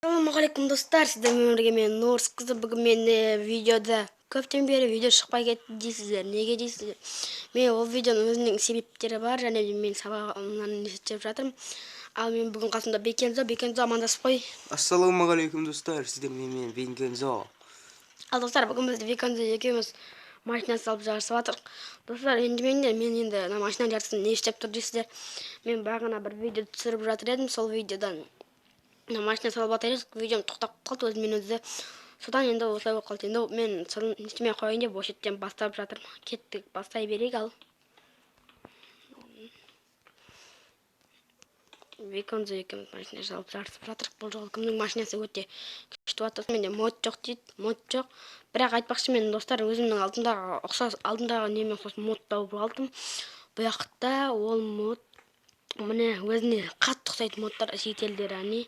Ассалаумағалейкум достар, сіздермен бірге мен Нұрс қызы. Бүгін мен видеода көптен бері видео шықпай кетті дейсіздер. Неге дейсіздер? Мен ол видеоның өзінің себептері бар, және мен сабағымнан істеп жатырмын. Ал мен бүгін қасымда Бекензо амандасып қой. Ассалаумағалейкум достар, сіздермен мен Бекензо. Ал достар, бүгін біз Бекензо екеуміз машина салып жарысып жатырмық. Достар, енді мен енді машина жарысын не істеп тұр дейсіздер. Мен бағана бір видео түсіріп жатыр едім, сол видеодан машина салып жатыр едік, видеом тоқтап қалды өзімен өзі. Содан енді осылай болып қалды. Енді мен сырын естімей қояйын деп осы жерден бастап жатырмын. Кеттік, бастай берейік. Ал Бекензо екеуміз машина салып жарысып жатырмық. Бұл жолы кімнің машинасы өте күшті болады. Менде мод жоқ дейді, мод жоқ. Бірақ айтпақшы, мен достар өзімнің алдымдағы немен ұқсас мод тауып алдым. Бұл жақта ол мод міне өзіне қатты ұқсайтын модтар, шетелдер әне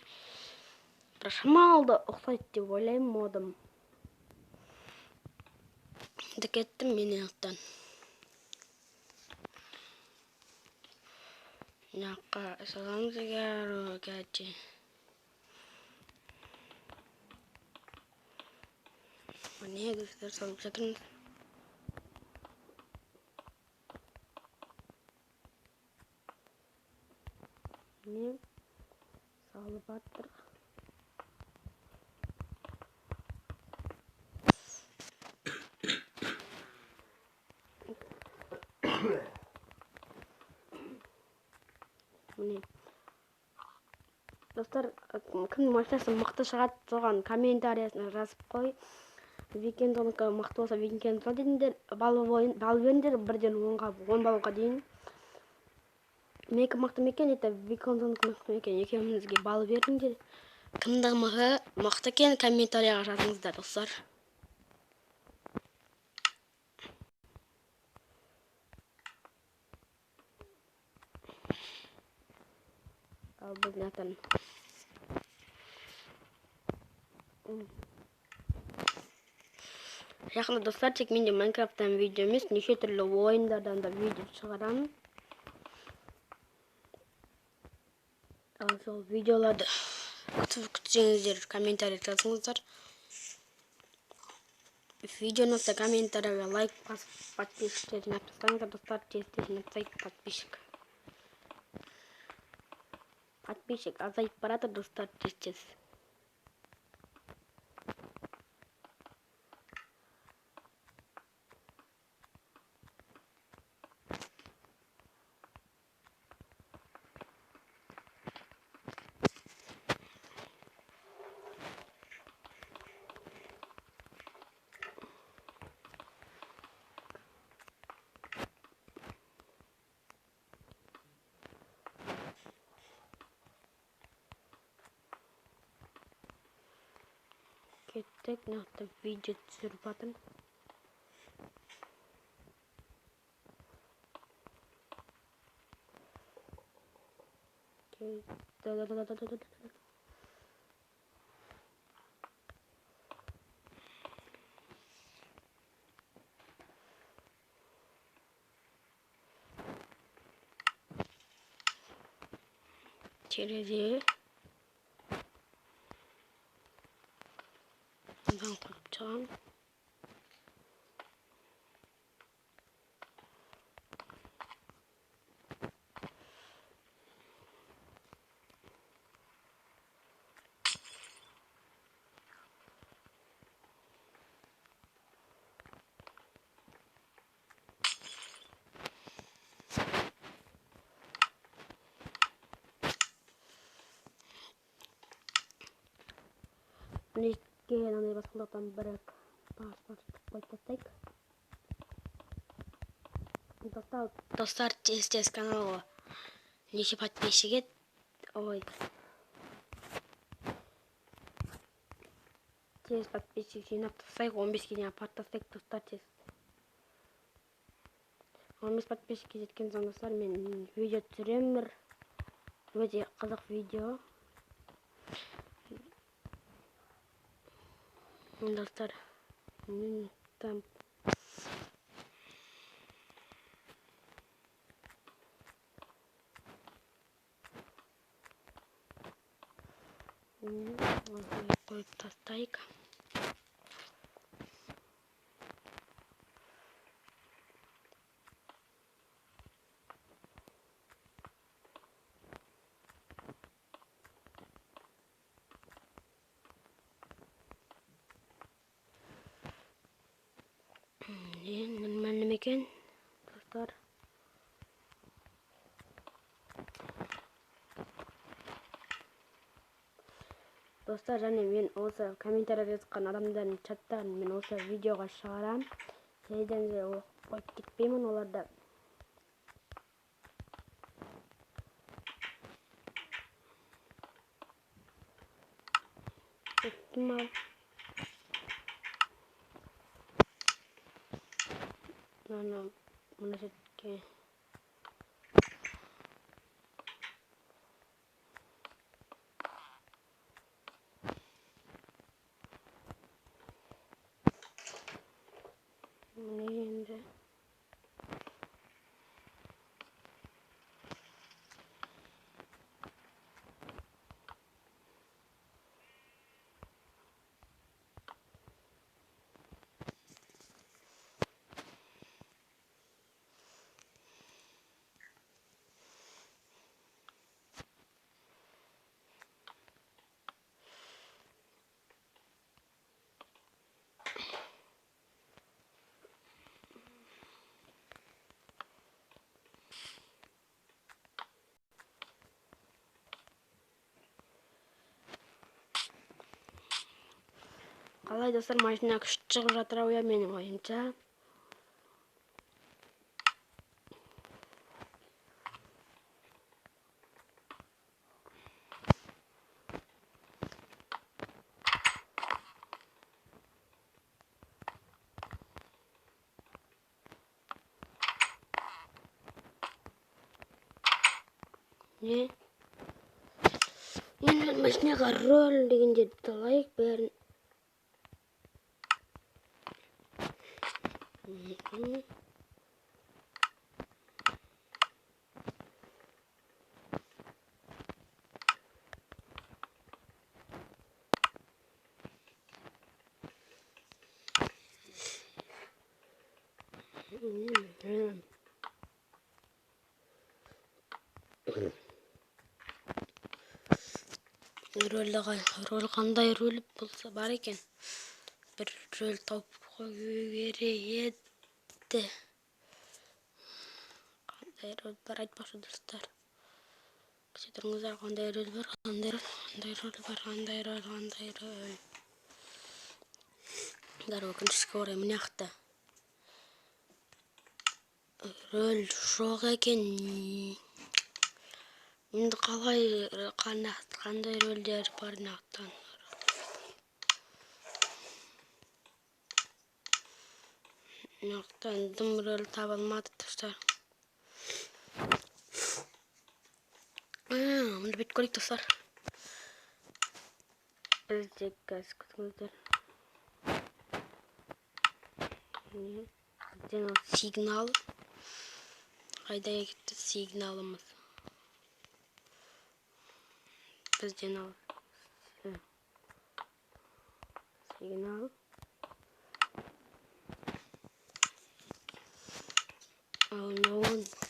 шамалды ұқсайды деп ойлаймын модым. Кеттім мен яқтан. Жаққа саламыз кәде. Міне достар салып жатырмыз. Міне салып жатыр. Міне достар, кімнің машинасы мықты шығады, соған комментариясына жазып қой. Бекензонікі мықты болса Бекензо дедіңдер, бал беріңдер, 1-ден 10 балға дейін. Менікі мықты ма екен, Бекензонікі мықты ма екен, екеумізге бал беріңдер. Кімдің мықты екен комментарияға жазыңыздар достар. Ал біз нәтін. Жақында достар, тек менде Майнкрафттан видео емес, неше түрлі ойындардан да видео шығарамын. Ал сол видеоларды күтсеңіздер, комментарий жазыңыздар. Видеоны да комментарийға лайк басып, подписчик жинап тастаңыздар достар, тез жинапсайық подписчик. Подписчик азайып барады достар, тез. Кеттік, нақты видео түсіріп жатырмын. Терезе одан құрып шығам. Неге анандай басқалықтан бірік басып қойып тастайық. Достар, тез каналға неше подписчик ет. Ой. Тез подписчик жинап тастайық, 15-ге дейін апарып тастайық достар, тез. 15 подписчикке жеткен соң достар, мен видео түсіремін. Өте қызық видео. Достар, там Koyup tastayık. Nima ekan dostlar? Dostlar, және мен осы комментария жазған адамдардың чаттарын мен осы видеоға шығарам. Сейден де қойып кетпеймін оларда. Ihtimal. Bunu seçke. Bunu yiyince. Қалай достар, машина күшті шығып жатыр ау, менің ойымша. Не? Енді машинаға рөл деген жерді талайық бәрін. Рөл қандай рөл болса бар екен. Бір рөл тауып қою керек еді. Қандай рөл бар айтпақшы достар. Кеше тұрыңыздар, қандай рөл бар, қандай рөл. Дар өкінішке орай мына жақта рөл жоқ екен. Енді қандай рөлдер бар нақтан. Нақтан дым рөл табылмады достар. Мұнда бет көрейік достар. Бізде газ күтіңіздер. Бізден сигнал. Қайда кетті сигналымыз? Бізден сигнал.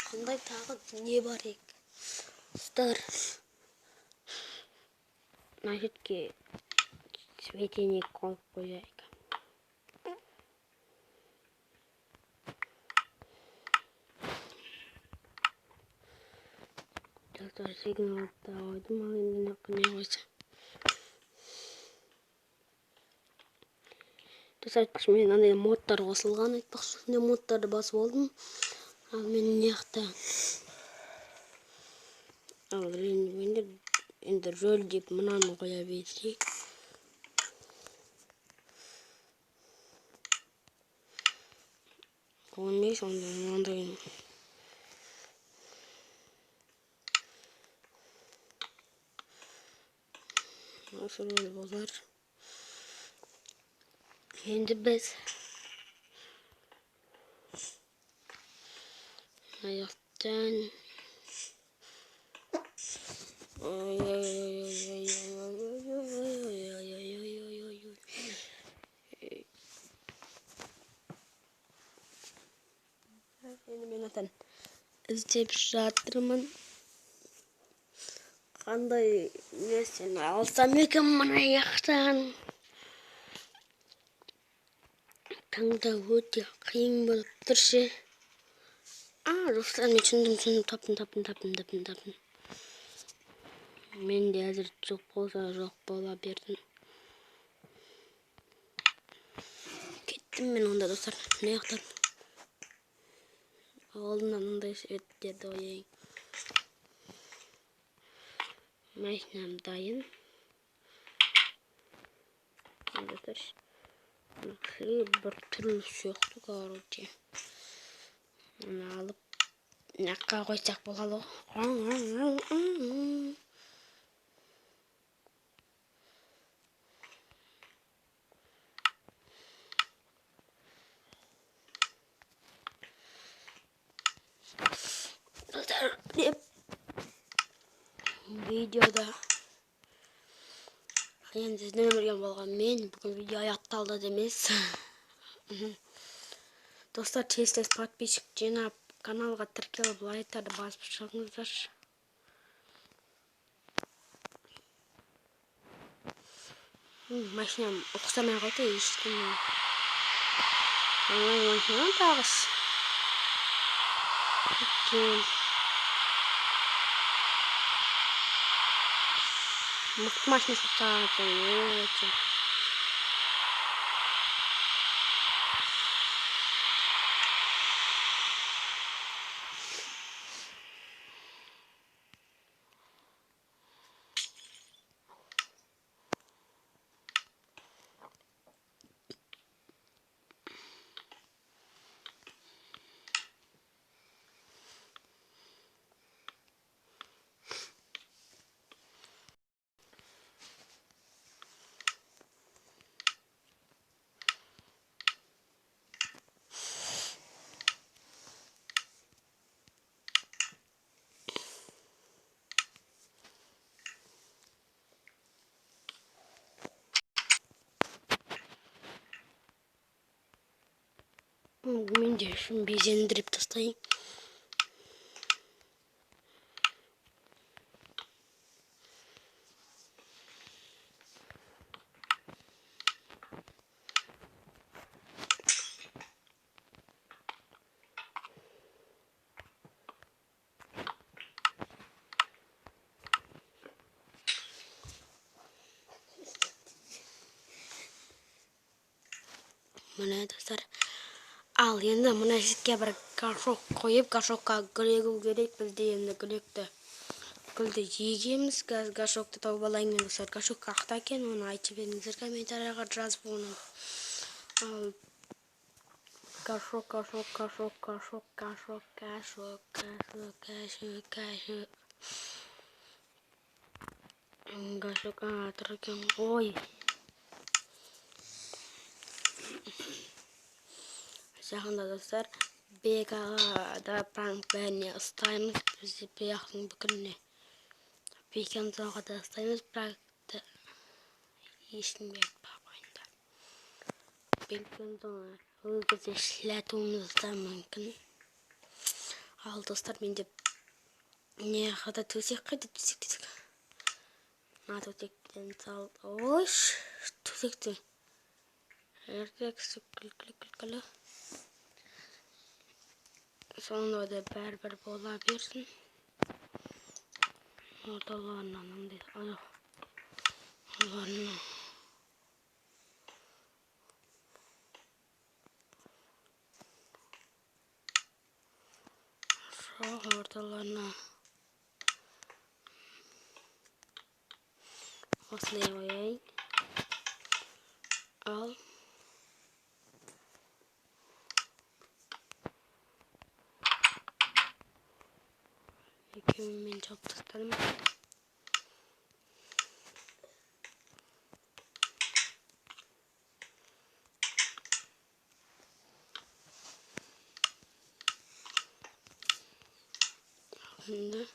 Қандай тағы не бар ек? Достар. Мына жерге светильник қойып қояйық. Достар, сигналды ойдым, ал енді не қойса. Достар, айтпақшы, мен андай модтар қосылған, айтпақшы, сондай модтарды басып алдым. Ал мен не жақта. Ал енді рөл деп мынаны қоя берейік. Қоймай сондай. Осы рөл болар. Енді біз аяқтан іздеп жатырмын. Қандай несені алсам екен мына жақтан. Таңда өте қиын болып тұр ше. Достар, мен түсіндім, таптым. Менде әзір жоқ болса жоқ бола бердім. Кеттім мен онда, достар. Мына жақтан. Алдынан мындай суреттерді ойайын. Машинам дайын. Достар, бір түрлі сөйіқті, короче. Оны алып, наққа қойсақ болады. Видеода енді сізден өмірген болған мен бүгін видео аяқталды демес. Достар, тез подписчик жинап каналға тіркеліп лайктарды басып шығыңыздар. Машинам ұқсамай қалды, ешкім. Машинам тағыс. Мықты машинасы тағатын, өте. Мен де үшін безендіріп тастайын. Міне, достар. Ал енді мына жерге бір горшок қойып, горшокқа гүл егу керек. Бізде енді гүлді егеміз. Горшокты тауып алайын мен, достар. Горшок қақта екен, оны айтып едіңіздер комментарияға жазып оны. Ал горшок. Горшок тұр екен. Ой. Жақында, достар, Бекаға да пранк бәріне ұстаймыз. Бізде Беканың бүкіліне. Бекамызға да ұстаймыз. Пранкты ешкімге айтпағанда. Бекамызға өзі шіләтуіміз да мүмкін. Ал, достар, менде не қада төсек қайда төсек. Мына төсектен салды. Ой, төсекті. Әрдексі күлкілі. Сонда да бәрбір бола берсін. Орталарынан аңдайды. Оларынан. Жоқ, орталарына. Осылай ойайын. Ал. Екеуімен жауып тастадым. Şimdi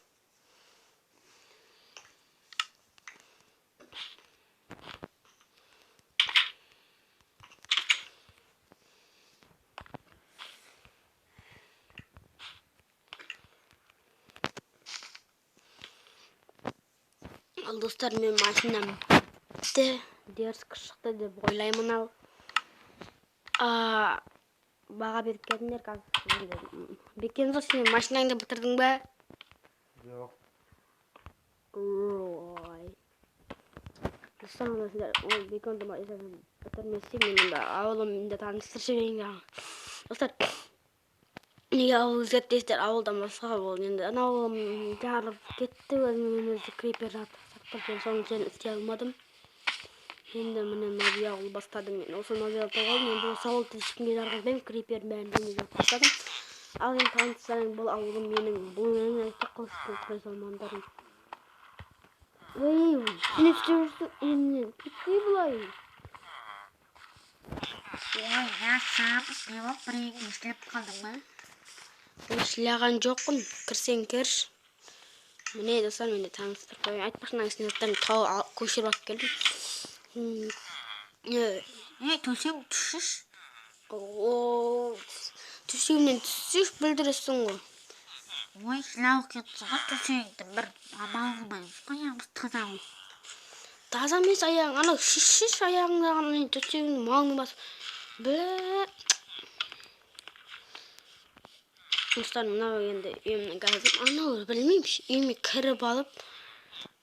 Ал достар, мен машинам бітті, дерскі шықты деп ойлаймын ал. Баға беріп келдіңдер қазір. Бекензо, сен машинаңды бітірдің бе? Жоқ. Ой. Достар, ол Бекензо машинаны бітірмесе, мен ауылымда таныстырып жіберейін. Достар, неге ауыл зерттейсіздер? Ауылдан басқа ол енді анау жарылып кетті, өзімен өзі крипер сақтап, мен соны сен істей алмадым. Енді міне новый ауыл бастадым мен. Осы новый ауыл тоғал, мен бұл сауылды ешкімге жарғызбаймын, крипер бәрін жоқ бастадым. Ал енді таныстырайын, бұл ауылым менің, бұл менің айтты қылышты құрай салмандарым. Ей, сен істеп жүрсің енінен, кетпей бұлай. Ой, яшам, не болып біреңді істеп қалдың ба? Шылаған жоқпын, кірсең кірш. Міне достар, менде таныстырып қойын. Айтпақшының снаттарын көшіріп алып келдім. Төсең түшіш? Төсегімнен түссеш білдіресің ғой. Ой, сылау кетсің ғой төсеңді бір амал қылмаймыз. Аяғымыз таза ғой. Таза емес аяғың, анау шиш аяғыңдағын төсегімді маңын басып. Достар, мынау енді үйімнің газы. Анау білмеймін, үйіме кіріп алып.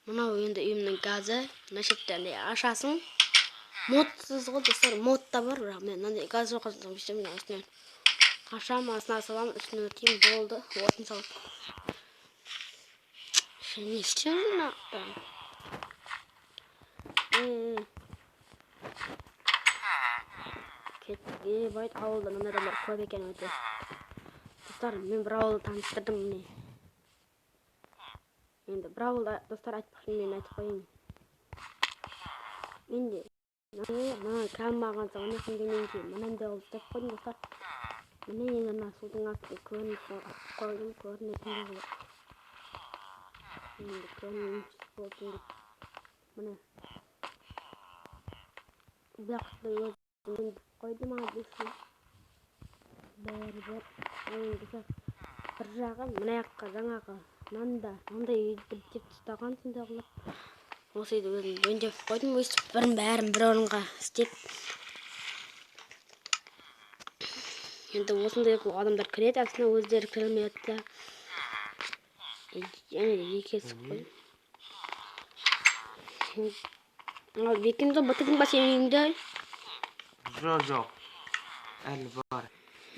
Мынау енді үйімнің газы. Мына шеттен ашасың. Модсыз ғой достар, мод та бар, бірақ мен мынандай газ жоқ қасым істемін үстінен. Ашам, астына салам, үстіне өтейін, болды, отын салып. Не істеуін апта? Кетке байт ауылда мына адамдар көп екен өте. Достар, мен бір ауылды таныстырдым міне. Енді бір ауылда достар айтпақшы мен айтып қойын. Енді мына қалмаған соң не қылденен кейін мынандай ауыл істеп қойдым достар. Міне енді мына судың астын көрініс қойдым, көрінетіндей қылып. Енді көрініс болсын деп. Міне. Бұяқты өзім қойдым адресын. Бәрі. Енді бір жағы мына жаққа жаңағы мынандай үйді деп тұстаған сондай қылып. Осы үйді өзім өңдеп қойдым, өстіп бәрін бір орынға істеп. Енді осындай адамдар кіреді, астына өздері кірілмей өтті. Және екесіп қойдым. Бекензо, бітірдің ба сен үйіңді? Жоқ. Әлі бар.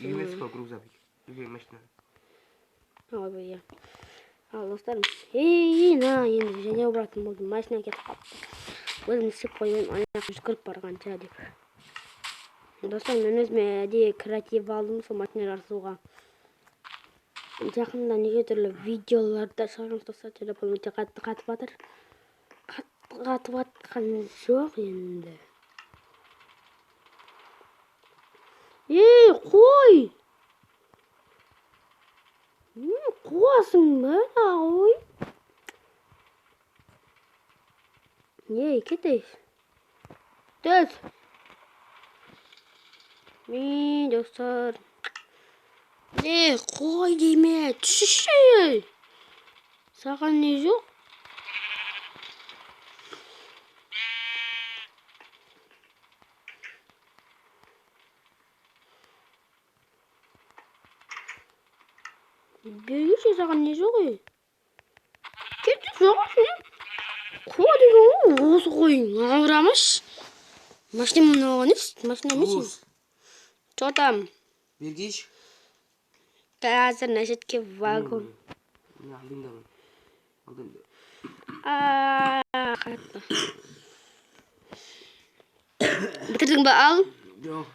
Емес қой грузовик. Үйге машина. Ой, иә. Ал достарым, енді және обратым болды, машина кетіп қалыпты. Өзім істеп қойып, аяққа жүгіріп барғанша деп. Достар, мен өзіме әдейі креатив алдым сол машина жарысуға. Жақында неге түрлі видеоларда шығарамыз достар, телефоным өте қатты қатып жатыр. Қатып жатқан жоқ енді. Қой! Қуасың ба, ой? Кетейіз. Төс. Мен достар. Қой дейме, түшіші. Саған не жоқ? Бүйінші саған не жоқ ей? Кетіп жоғасын. Қуа деген осы қойың ауырамыш. Машина мұны оған еш? Машина емес. Что там? Бергейші. Қазір нәшетке вагон. Қатты. Бітірдің ба ал? Жоқ.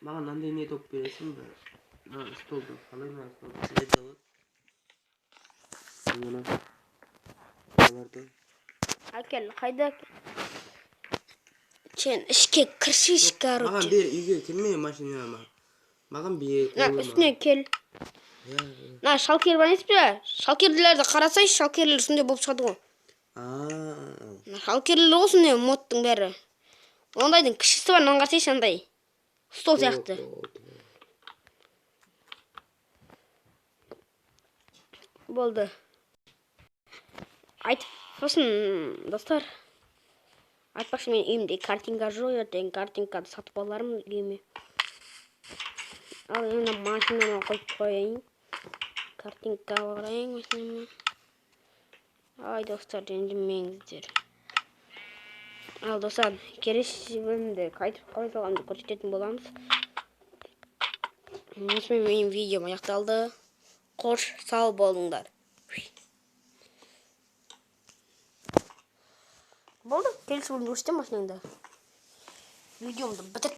Маған андай не топ бересің бе? Столды. Қалай ма столды? Сіледі алады. Мына. Оларды. Әкел, қайда? Сен ішке кірші ішке ару. Маған бер, үйге келме машинама. Маған бер. Үстіне кел. На, шалкер бар еспе? Шалкерлерді қарасай, шалкерлер үстінде болып шығады ғой. Шалкерлер осындай модтың бәрі. Ондайдың кішісі бар, нан қарсайшы андай. Стол сияқты. Болды. айтпасын достар. Айтпақшы мен үйімде картинка жоқ ертең картинканы сатып алармын үйіме. Ал енді машинама қойып қояйын. Картинка алайын машинама. Ай достар, ренжімеңіздер. Ал достар, келесі бөлімде қайтып қалай салғанымды көрсететін боламыз. Осымен менің видеом аяқталды. Қош сау болыңдар. Болды, келесі бөлімде көрсетемін машинаңда. Видеомды бітір.